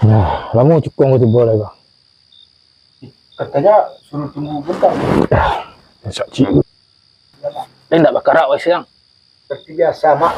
Nah, lama cukong ko tiba lagi. Katanya suruh tunggu bentar. Sakit. Dia nak bakar awak siang. Seperti biasa, Mak.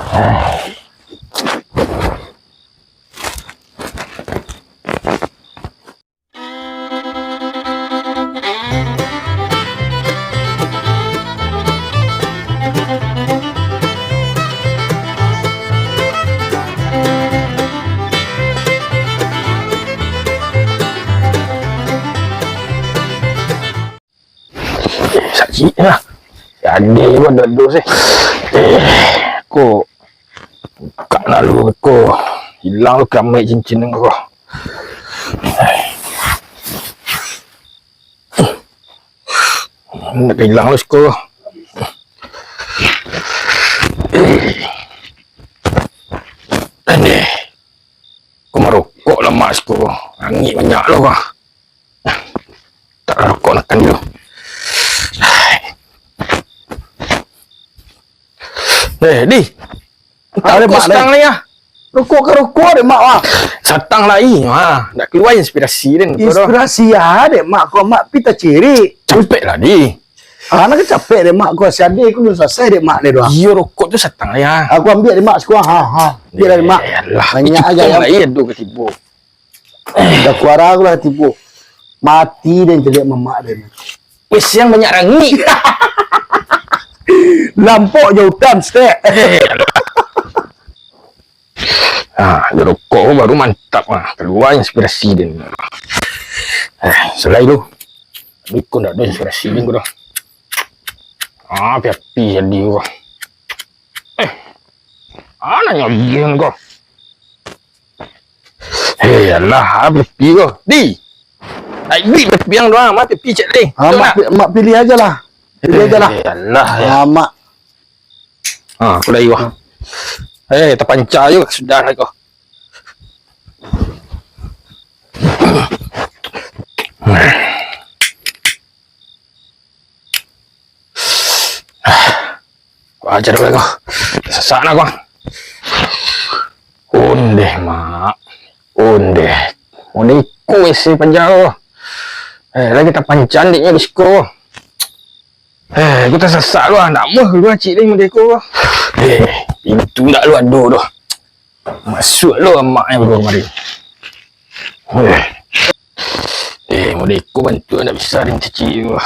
Sakit lah. Jadi pun duduk sih. Aku buka lalu aku hilang lu kamai cincin aku. Nak hilang lu aku. Ini aku merokok lama aku. Angin banyak lu kah. Tak rokok makan dulu. Di. Tak ada setang ni ah. Rokok ke rokok dek mak wah. Satang lagi. Nak keluar inspirasi dan. Inspirasi ya dek mak kau mak pita ciri. Capek lah di. Anak capek dek mak kau siade aku belum selesai dek mak dek doang. Iya rokok tu satang lah ya. Aku ambil dek mak sekarang. Biar dek mak. Banyak aja yang lain tu ketipu. Dah kuara aku lah tipu. Mati dan jadi mamak dek. Wis yang banyak rangi. Lampok je hutan stek. Rokok baru mantap lah. Keluar inspirasi din. Selain tu. Aku nak ada inspirasi din ko dah. Api-api jadi ko. Nanya bilang ko. Alah, api-api ko. Di. Ay, api yang doang. Api-api cek ni. Mak pilih aja lah. Pilih aja lah. Alah, ya. Mak. Aku lagi wah. Terpancar je sudah lah kau. Kau ajar dulu kau. Sesak nak kau. Undeh mak. Undeh. Undeh ikut isi panjang kau. Lagi terpancar diknya disko. Aku tersesak lu nak mah lu cik ni mendeko. Pintu tak lu ada tu. Masuk lu mak yang baru mari. Mendeko bantu nak bisa ring cik gua.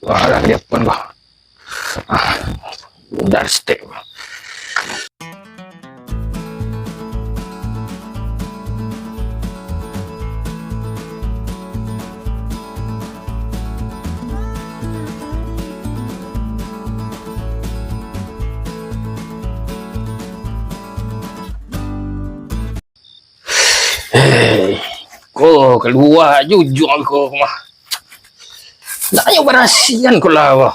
Wah, dah dia pun gua. Dah stek gua. Kau keluar jujur kau mah. Nak yang berasian kau lah kau.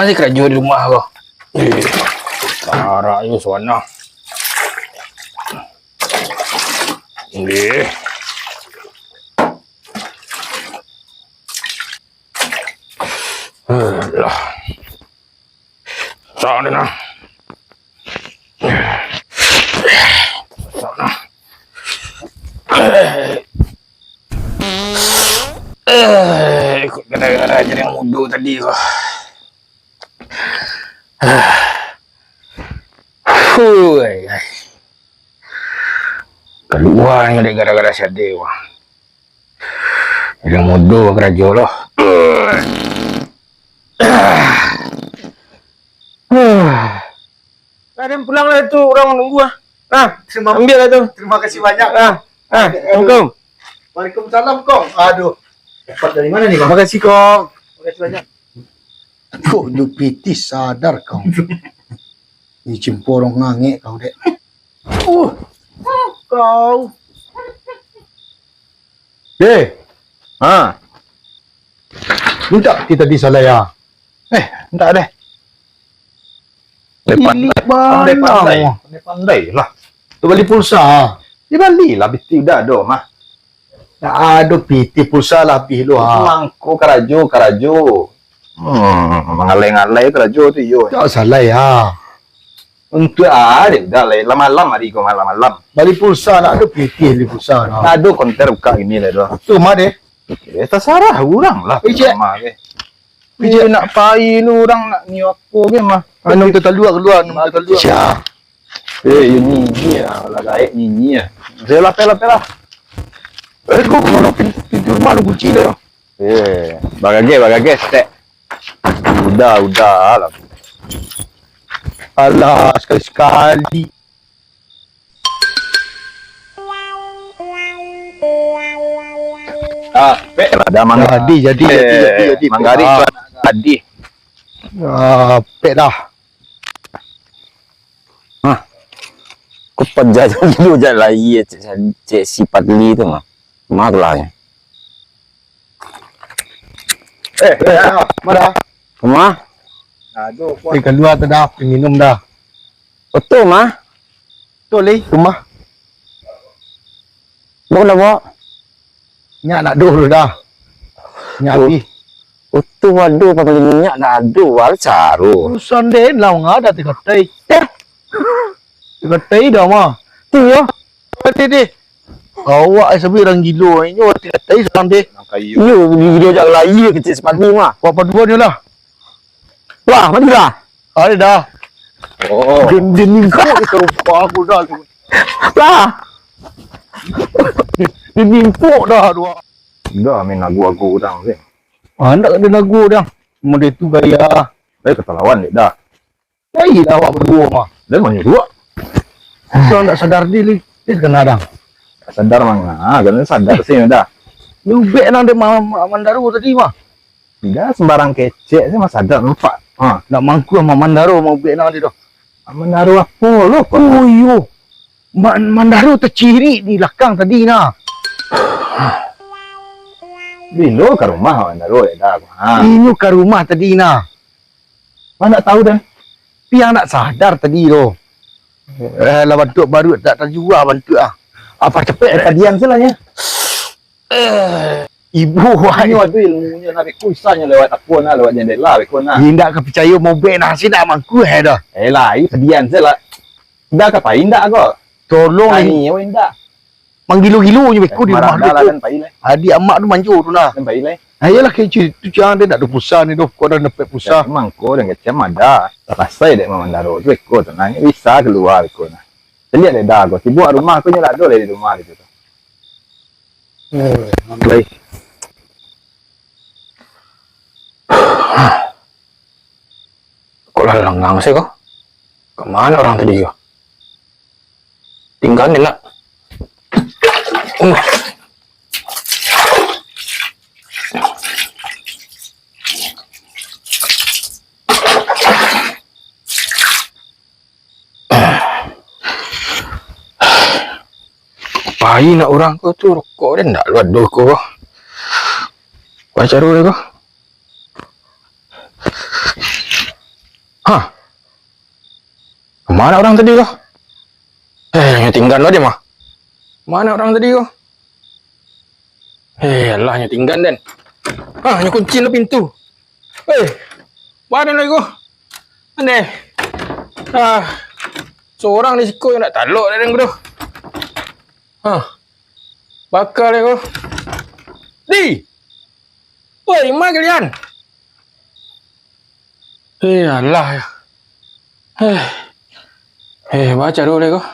Ni kerja di rumah kau. Cara you suana. Ini. Lah. Sana nah. Sana. Ikut gara-gara ajar yang muda tadi kau. Keluar ni gara-gara siade wah. Yang muda kerja lah. Ada pulang lah tu orang nunggu ah. Ambil lah tu. Terima kasih banyak. Assalamualaikum. Waalaikumsalam kong. Aduh. Dapat dari mana nih kong? Terima kasih kong. Terima kasih banyak. Kok Jupiti sadar kau. Ini cimporong ngange kau dek. Kau. Minta kita di Salaya. Enggak deh. Pandai lah. Tu beli pulsa. Dia bali lah biti dah do mah. Aduh piti pulsa lebih lu Mangko karajo. Mengalai-ngalai karajo tu yo. Tak salah ya. Untuk ada dah malam hari kau malam. Balik pulsa nak ada PT beli pulsa. Ada konter buka ini lah doh. Tu mah deh. Terserah orang lah. Ijek. Ijek nak pai lu orang nak ni aku ke mah. Anu kita keluar, anu kita keluar. Siap. Ini ya, lah gaib ni ya. Saya lapel lah. Kau kalau pintu rumah lu kunci dah. Bagage stek. Udah lah. Alah, sekali-sekali. Ada mangga. Jadi. Manggari tadi. Pek dah. Kau penjaja dulu je lah iya cek sifat li tu mah. Maklah ya. Mana? Mah? Aduh, Keluar tu dah, minum dah. Betul mah? Tu leh, rumah. Boleh bawa. Nyak nak dulu dah. Nyak habis. Betul waduh pakai minyak dah aduh wal caru. Urusan dia lah ngada tiga tay. Tiga tay dah mah. Tu yo. Deh. Awak sebi orang gilo ini awak tiga tay sekarang deh. kayu. Yo video jak lah iya kecil sepatu mah. Berapa dua ni lah? Wah, mana dah? Ada dah. Oh. Dia nimpuk ke rumah aku dah. Lah. Dia nimpuk dah dua. Dah main lagu orang sih. Nak ada lagu dah. Model tu gaya. Kata lawan dia dah. Baik dah awak berdua mah. Dia mau dua. So tak sadar dia kena dah. Sadar mana? Kan sadar sih dah. Nyubek nang dia Mandaru tadi mah. Tidak sembarang kecek sih mas sadar nampak. Nak mangku sama Mandaru mau ubek nang dia dah. Menaruh apa lo? Oh yo. Mandaru terciri di belakang tadi nah. Bilo ke rumah menaruh dah. Ini ke rumah tadi nah. Mana tahu dah. Piang nak sadar tadi tu. Lah bantuk baru tak terjual bantuk ah. Apa cepet Kadian selanya. Ibu Hanya wah. ada ilmunya nak kusanya lewat aku na lewat jendela aku na. Indak ke percaya mau bek nasi nak mangku dah. Lah, kadian sela. Dah ke pai ndak ko? Tolong ni. Ni we ndak. Manggilu-gilu je beku di rumah Dah dia. kan pai le. Adik amak tu manjur tu nah. Kan pai le. Ayolah kecil tu jangan dia nak ada pusat ni tu. Kau dah dapat pusat. Memang ko dengan kecam ada. Selesai dek memandaro tu ko tu nang bisa keluar ko na. Lihat deh dah ko. Tibu rumah aku nyala dole di rumah itu. Baik. Kok lah langgang sih kok? Kemana orang tadi kok? Tinggalin nak. Pai nak orang kau tu rokok dia nak luat doh kau. Baca dulu kau. Hah? Mana orang tadi kau? Tinggal lo dia mah. Mana orang tadi kau? Alah, tinggal dan. Nya kunci lo pintu. Mana lagi kau? Ane. Seorang ni siko yang nak taluk dah dengan kau. Bakal dia kau. Di. Woi, mana kalian? Alah ya. Baca dulu deh kau.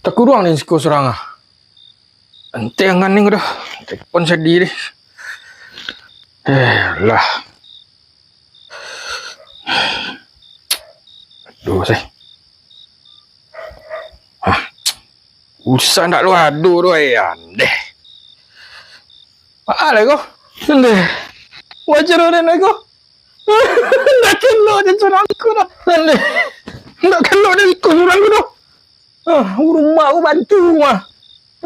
Tak kurang ni siko serang ah. Ente yang nganing dah. Telepon sedih deh. Alah. Aduh saya. Usah nak lu adu tu deh. Apa lah kau? Deh. Wajar orang nak kau. Nak keluar dari surangku dah. Deh. Nak keluar dari surangku dah. Rumah aku bantu mah.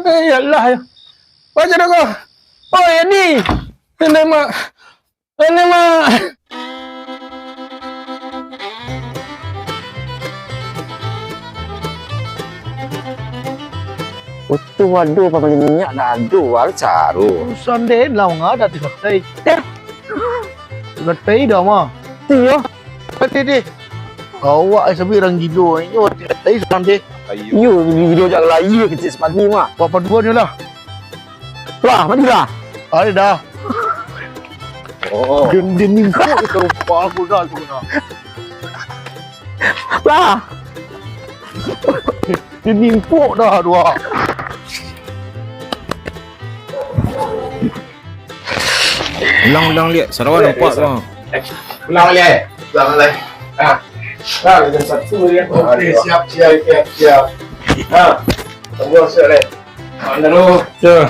Yalah. Wajar kau. Oh ya ni. Ini mah. Betul waduh pakai minyak dah aduh wal caru. Urusan dia lah ngada tiga tay. Tiga tay dah mah. Tu yo. Berarti deh. Awak sabi orang gido ni. Yo, tadi seorang dia. You video jak lagi kecil sepati mak. Berapa dua ni lah. Lah, mati dah. Ada dah. Oh. Dia nimpuk ke rupa aku dah tu nak. Lah. Dia nimpuk dah dua. Ulang lihat Sarawak nampak tu. Ulang balik. Ulang balik. Dah, ada satu dia. Okey, siap. Tunggu siap leh. Anda dulu. Ya.